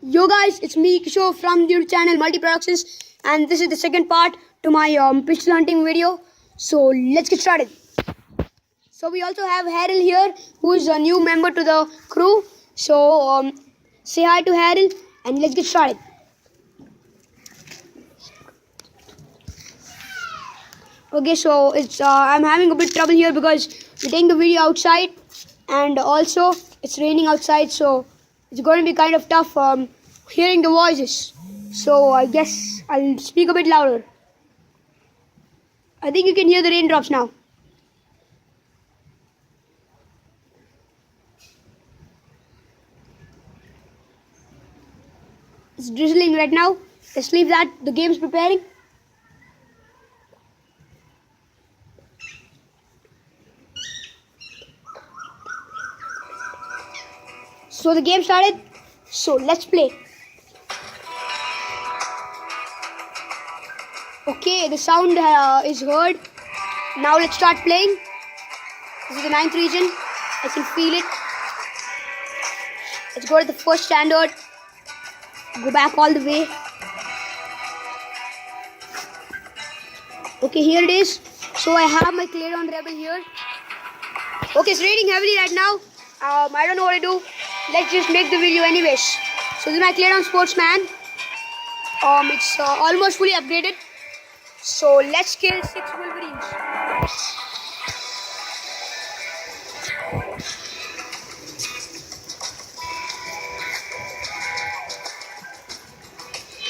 Yo guys, it's me Kishore from the YouTube channel Multi Productions, and this is the second part to my pistol hunting video. So let's get started. So we also have Harrell here, who is a new member to the crew. So say hi to Harrell and let's get started. Okay, so it's I'm having a bit trouble here because we're taking the video outside, and also it's raining outside, so it's going to be kind of tough hearing the voices. So I guess I'll speak a bit louder. I think you can hear the raindrops now. It's drizzling right now. Let's leave that. The game's preparing. So the game started. So let's play. Okay, the sound is heard. Now let's start playing. This is the 9th region. I can feel it. Let's go to the first standard. Go back all the way. Okay, here it is. So I have my Claydon Rebel here. Okay, it's raining heavily right now. I don't know what to do. Let's just make the video anyways. So this is my Claydon Sportsman. It's almost fully upgraded. So let's kill 6 Wolverines.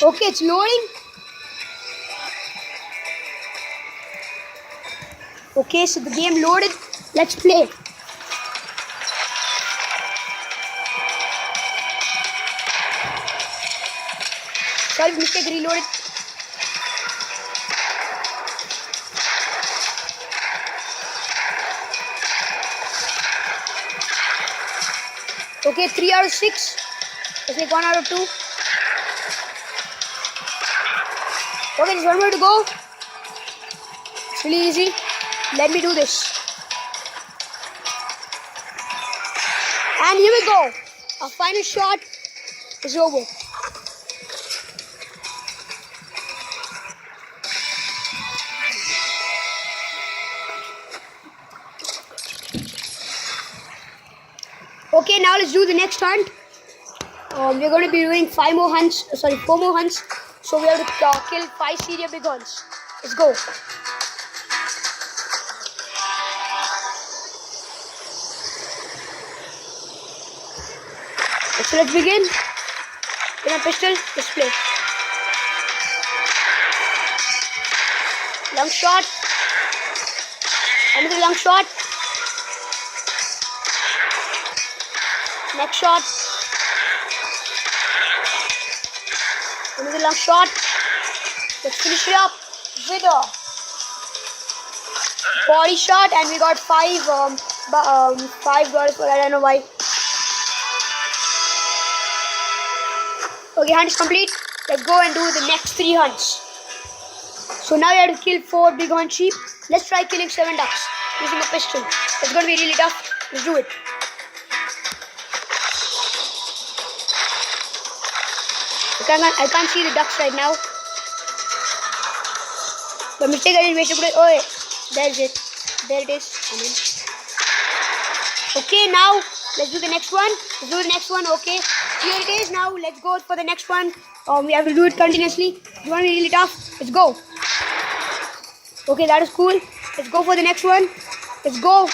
Okay, it's loading. Okay, so the game loaded. Let's play. Sorry, mistake, reloaded. Okay, 3 out of 6. Let's make 1 out of 2. Okay, there's 1 more to go. It's really easy. Let me do this. And here we go. Our final shot is over. Okay, now let's do the next hunt. We're going to be doing 4 more hunts. So we have to kill 5 Syria big hunts. Let's go. So let's begin. With a pistol, let's play. Long shot. Another long shot. Next shot. Another long shot. Let's finish it up with a body shot, and we got 5 $5 for that. I don't know why. Okay, hunt is complete. Let's go and do the next 3 hunts. So now we have to kill 4 bighorn sheep. Let's try killing 7 ducks using a pistol. It's going to be really tough. Let's do it. I can't see the ducks right now. By mistake, I didn't waste a bullet. Oh, there's it. There it is. Okay, now let's do the next one. Okay, here it is. Now let's go for the next one. We have to do it continuously. It's going to be really tough. Let's go. Okay, that is cool. Let's go for the next one. Let's go.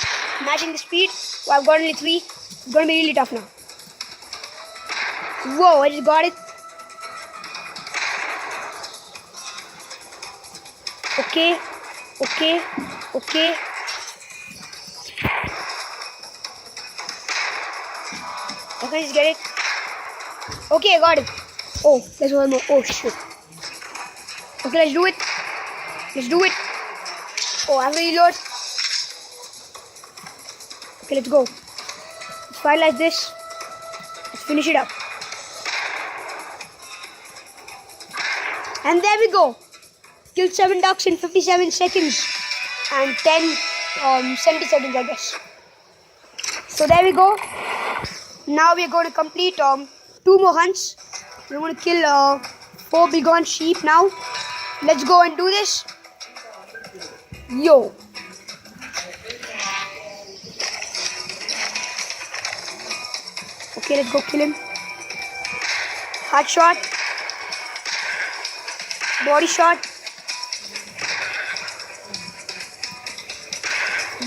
Matching the speed. Oh, I've got only 3. It's going to be really tough now. Whoa, I just got it. Okay. Okay, just get it. Okay, I got it. Oh, there's 1 more. Oh, shit. Okay, let's do it. Oh, I have to reload. Okay, let's go. Let's finalize this. Let's finish it up. And there we go. Killed 7 ducks in 57 seconds and 70 seconds, I guess. So there we go. Now we are going to complete 2 more hunts. We're gonna kill 4 begone sheep now. Let's go and do this. Yo. Okay, let's go kill him. Heart shot. Body shot.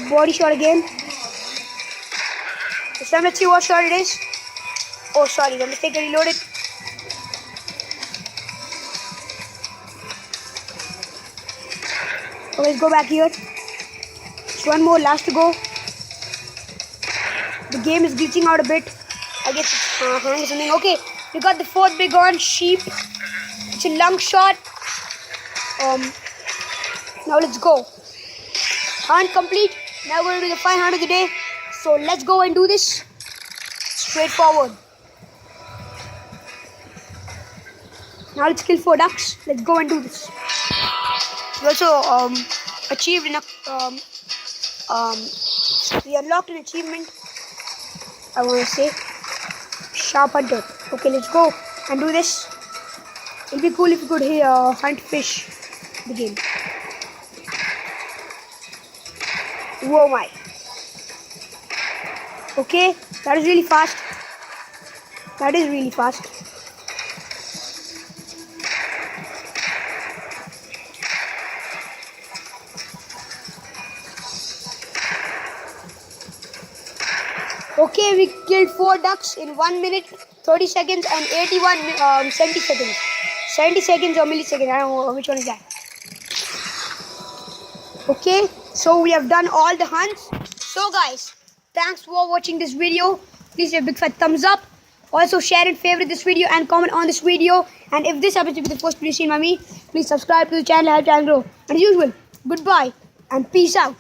Body shot again. This time let's see what shot it is. Oh, sorry, the mistake, I reloaded. So let's go back here. Just one more, last to go. The game is glitching out a bit. I guess it's hanging something. Okay, we got the 4th begone sheep. It's a long shot. Now let's go. Hunt complete. Now we're going to do the final hunt of the day. So let's go and do this. Straightforward. Now let's kill 4 ducks. Let's go and do this. We also achieved we unlocked an achievement. I want to say Sharp Hunter. Okay, let's go and do this. It'll be cool if we could hunt fish in the game. Whoa my. Okay, that is really fast. That is really fast. Okay, we killed 4 ducks in 1 minute, 30 seconds and 70 seconds. 70 seconds or milliseconds, I don't know which one is that. Okay, so we have done all the hunts. So guys, thanks for watching this video. Please give a big fat thumbs up. Also share and favorite this video and comment on this video. And if this happens to be the first video seen by me, please subscribe to the channel, help channel grow. And as usual, goodbye and peace out.